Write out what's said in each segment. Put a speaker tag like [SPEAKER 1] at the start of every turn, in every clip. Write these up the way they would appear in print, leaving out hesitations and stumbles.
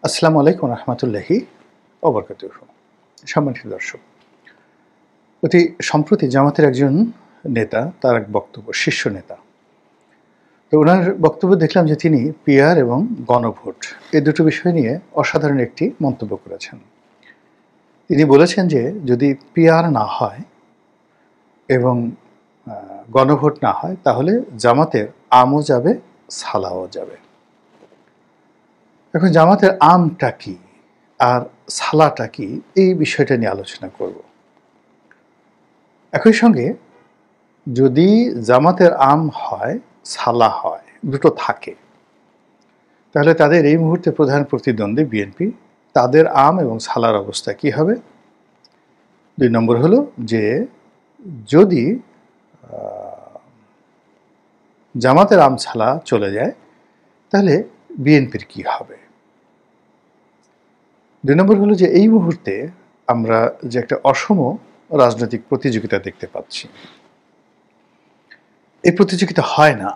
[SPEAKER 1] আসসালামু আলাইকুম রহমতুল্লাহি ওবরকাতুহু। সম্মানিত দর্শক, অতি সম্প্রতি জামাতের একজন নেতা, তার এক বক্তব্য, শীর্ষ নেতা, তো ওনার বক্তব্য দেখলাম যে তিনি পিআর এবং গণভোট এই দুটো বিষয় নিয়ে অসাধারণ একটি মন্তব্য করেছেন। তিনি বলেছেন যে যদি পিআর না হয় এবং গণভোট না হয় তাহলে জামাতের আমও যাবে, সালাও যাবে। এখন জামাতের আমটা কি আর সালাটা কি, এই বিষয়টা নিয়ে আলোচনা করব। একই সঙ্গে যদি জামাতের আম হয়, সালা হয়, দুটো থাকে, তাহলে তাদের এই মুহূর্তে প্রধান প্রতিদ্বন্দ্বী বিএনপি, তাদের আম এবং সালার অবস্থা কি হবে। ২ নম্বর হলো যে যদি জামাতের আম সালা চলে যায় তাহলে বিএনপির কি হবে। ২ নম্বর হলো যে এই মুহূর্তে আমরা যে একটা অসম রাজনৈতিক প্রতিযোগিতা দেখতে পাচ্ছি, এই প্রতিযোগিতা হয় না,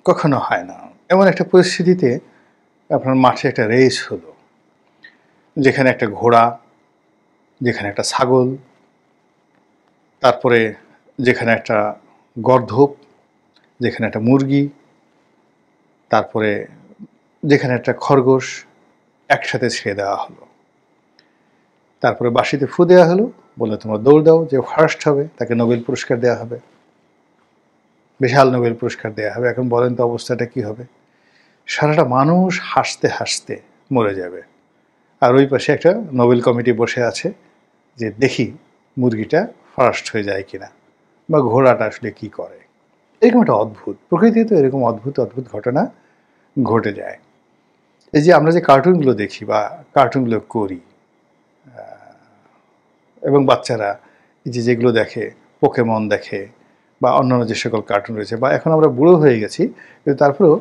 [SPEAKER 1] কখনো হয় না। এমন একটা পরিস্থিতিতে আপনার মাঠে একটা রেস হলো, যেখানে একটা ঘোড়া, যেখানে একটা ছাগল, তারপরে যেখানে একটা গর্দভ, যেখানে একটা মুরগি, তারপরে যেখানে একটা খরগোশ একসাথে ছেড়ে দেওয়া হলো। তারপরে বাঁশিতে ফু দেওয়া হলো, বলে তোমরা দৌড় দাও, যে ফার্স্ট হবে তাকে নোবেল পুরস্কার দেওয়া হবে, বিশাল নোবেল পুরস্কার দেওয়া হবে। এখন বলেন তো অবস্থাটা কি হবে। সারাটা মানুষ হাসতে হাসতে মরে যাবে, আর ওই পাশে একটা নোবেল কমিটি বসে আছে যে দেখি মুরগিটা ফার্স্ট হয়ে যায় কিনা, বা ঘোড়াটা আসলে কি করে। এরকম একটা অদ্ভুত প্রকৃতিতে, এরকম অদ্ভুত অদ্ভুত ঘটনা ঘটে যায়। এই যে আমরা যে কার্টুনগুলো দেখি বা কার্টুনগুলো করি, এবং বাচ্চারা এই যে যেগুলো দেখে, পোকেমন দেখে বা অন্যান্য যে সকল কার্টুন রয়েছে, বা এখন আমরা বুড়ো হয়ে গেছি কিন্তু তারপরেও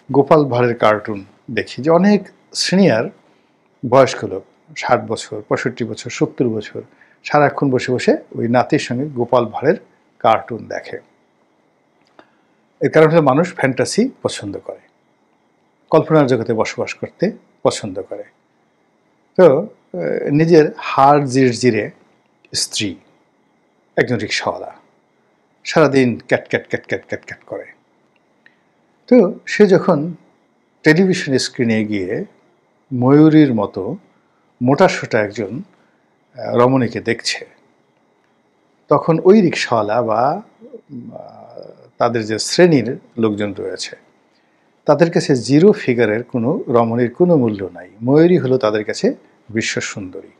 [SPEAKER 1] গোপাল ভাঁড়ের কার্টুন দেখি, যে অনেক সিনিয়র বয়স্ক লোক, ৬০ বছর, ৬৫ বছর, ৭০ বছর, সারাক্ষণ বসে বসে ওই নাতির সঙ্গে গোপাল ভাঁড়ের কার্টুন দেখে। এর কারণ হলো মানুষ ফ্যান্টাসি পছন্দ করে, কল্পনার জগতে বসবাস করতে পছন্দ করে। তো নিজের হাড় জিরজিরে স্ত্রী, একজন রিক্সাওয়ালা, সারাদিন cat cat cat cat cat cat করে। তো সে যখন টেলিভিশন স্ক্রিনে গিয়ে ময়ূরীর মতো মোটাসোটা একজন রমণীকে দেখছে, তখন ওই রিক্সাওয়ালা বা তাদের যে শ্রেণীর লোকজন রয়েছে, তাদের কাছে জিরো ফিগারের কোনো রমণীর কোনো মূল্য নাই। ময়ূরী হলো তাদের কাছে বিশ্ব সুন্দরী।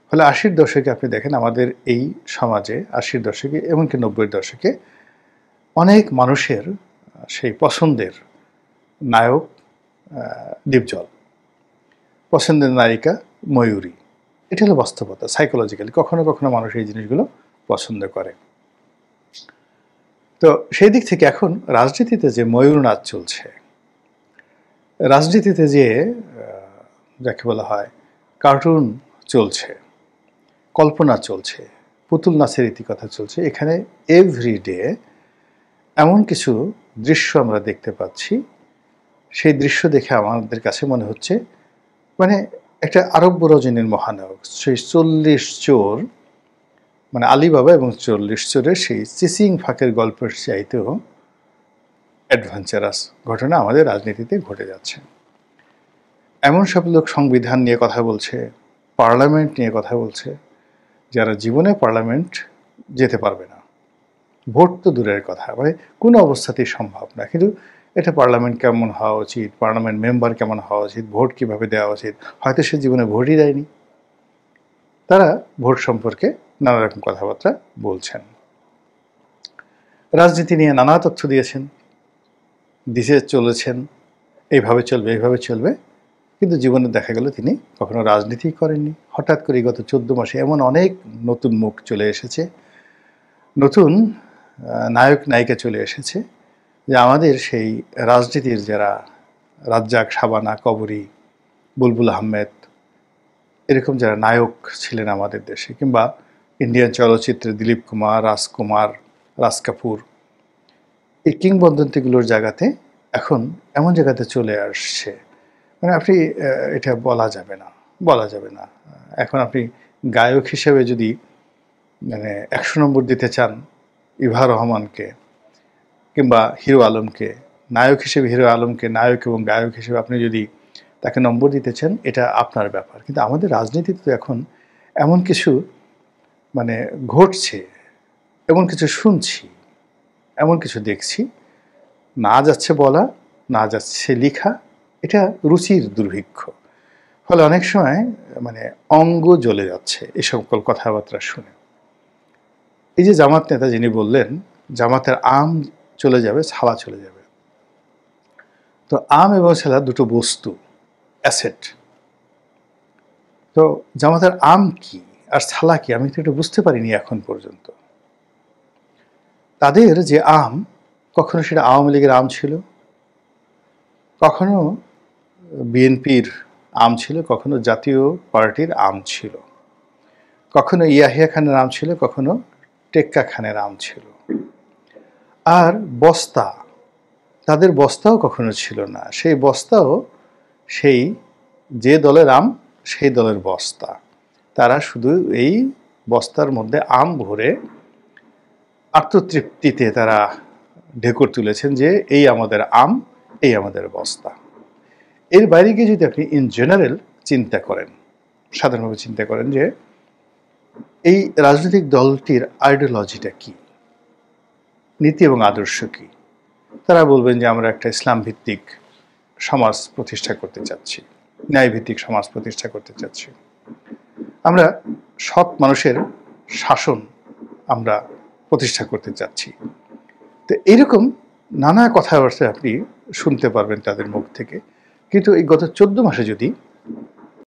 [SPEAKER 1] ফলে ৮০-র দশকে আপনি দেখেন আমাদের এই সমাজে, ৮০-র দশকে এমনকি ৯০-র দশকে অনেক মানুষের সেই পছন্দের নায়ক ডিপজল, পছন্দের নায়িকা ময়ূরী। এটা হলো বাস্তবতা। সাইকোলজিক্যালি কখনো কখনো মানুষ এই জিনিসগুলো পছন্দ করে। তো সেই দিক থেকে এখন রাজনীতিতে যে ময়ূর নাচ চলছে, রাজনীতিতে যে যাকে বলা হয় কার্টুন চলছে, কল্পনা চলছে, পুতুল নাচের ইতিকথা চলছে, এখানে এভরিডে এমন কিছু দৃশ্য আমরা দেখতে পাচ্ছি, সেই দৃশ্য দেখে আমাদের কাছে মনে হচ্ছে মানে একটা আরব্য রজনীর মহানায়ক, সেই ৪০ চোর, মানে আলিবাবা এবং ৪০ চোরের সেই চিচিং ফাঁকের গল্পের চাইতেও অ্যাডভেঞ্চারাস ঘটনা আমাদের রাজনীতিতে ঘটে যাচ্ছে। এমন সব লোক সংবিধান নিয়ে কথা বলছে, পার্লামেন্ট নিয়ে কথা বলছে, যারা জীবনে পার্লামেন্ট যেতে পারবে না। ভোট তো দূরের কথা, মানে কোনো অবস্থাতেই সম্ভব না। কিন্তু এটা পার্লামেন্ট কেমন হওয়া উচিত, পার্লামেন্ট মেম্বার কেমন হওয়া উচিত, ভোট কীভাবে দেওয়া উচিত, হয়তো সে জীবনে ভোটই দেয়নি। তারা ভোট সম্পর্কে নানা রকম কথাবার্তা বলছেন, রাজনীতি নিয়ে নানা তথ্য দিয়েছেন, দিতে চলেছেন, এইভাবে চলবে, এইভাবে চলবে। কিন্তু জীবনে দেখা গেল তিনি কখনো রাজনীতি করেননি। হঠাৎ করে গত ১৪ মাসে এমন অনেক নতুন মুখ চলে এসেছে, নতুন নায়ক নায়িকা চলে এসেছে, যে আমাদের সেই রাজনীতির যারা রাজ্জাক, শাবানা, কবরী, বুলবুল আহমেদ, এরকম যারা নায়ক ছিলেন আমাদের দেশে, কিংবা ইন্ডিয়ান চলচ্চিত্রে দিলীপ কুমার, রাজকুমার, রাজ কাপুর, এই কিংবদন্তিগুলোর জায়গাতে এখন এমন জায়গাতে চলে আসছে, মানে আপনি এটা বলা যাবে না, বলা যাবে না। এখন আপনি গায়ক হিসেবে যদি মানে ১০০ নম্বর দিতে চান ইভা রহমানকে কিংবা হিরো আলমকে, নায়ক হিসেবে হিরো আলমকে নায়ক এবং গায়ক হিসেবে আপনি যদি তাকে নম্বর দিতে চান, এটা আপনার ব্যাপার। কিন্তু আমাদের রাজনীতিতে তো এখন এমন কিছু মানে ঘটছে, এমন কিছু শুনছি, এমন কিছু দেখছি, না যাচ্ছে বলা, না যাচ্ছে লেখা, এটা রুচির দুর্ভিক্ষ। ফলে অনেক সময় মানে অঙ্গ জ্বলে যাচ্ছে এই সকল কথাবার্তা শুনে। এই যে জামাত নেতা যিনি বললেন জামাতের আম চলে যাবে, ছালা চলে যাবে, তো আম এবং ছালা দুটো বস্তু, অ্যাসেট। তো জামাতের আম কি আর ছালা কি আমি তো এটা বুঝতে পারিনি এখন পর্যন্ত। তাদের যে আম, কখনো সেটা আওয়ামী লীগের আম ছিল, কখনো বিএনপির আম ছিল, কখনো জাতীয় পার্টির আম ছিল, কখনো ইয়াহিয়া খানের আম ছিল, কখনো টেক্কা খানের আম ছিল। আর বস্তা, তাদের বস্তাও কখনো ছিল না, সেই বস্তাও সেই যে দলের আম সেই দলের বস্তা। তারা শুধু এই বস্তার মধ্যে আম ভরে আত্মতৃপ্তিতে তারা ঢেকুর তুলেছেন যে এই আমাদের আম, এই আমাদের বস্তা। এর বাইরে গিয়ে যদি আপনি ইন জেনারেল চিন্তা করেন, সাধারণভাবে চিন্তা করেন যে এই রাজনৈতিক দলটির আইডিওলজিটা কি, নীতি এবং আদর্শ কি, তারা বলবেন যে আমরা একটা ইসলাম ভিত্তিক সমাজ প্রতিষ্ঠা করতে চাচ্ছি, ন্যায় ভিত্তিক সমাজ প্রতিষ্ঠা করতে চাচ্ছি, আমরা সৎ মানুষের শাসন আমরা প্রতিষ্ঠা করতে চাচ্ছি। তো এইরকম নানা কথাবার্তা আপনি শুনতে পারবেন তাদের মুখ থেকে। কিন্তু এই গত 14 মাসে যদি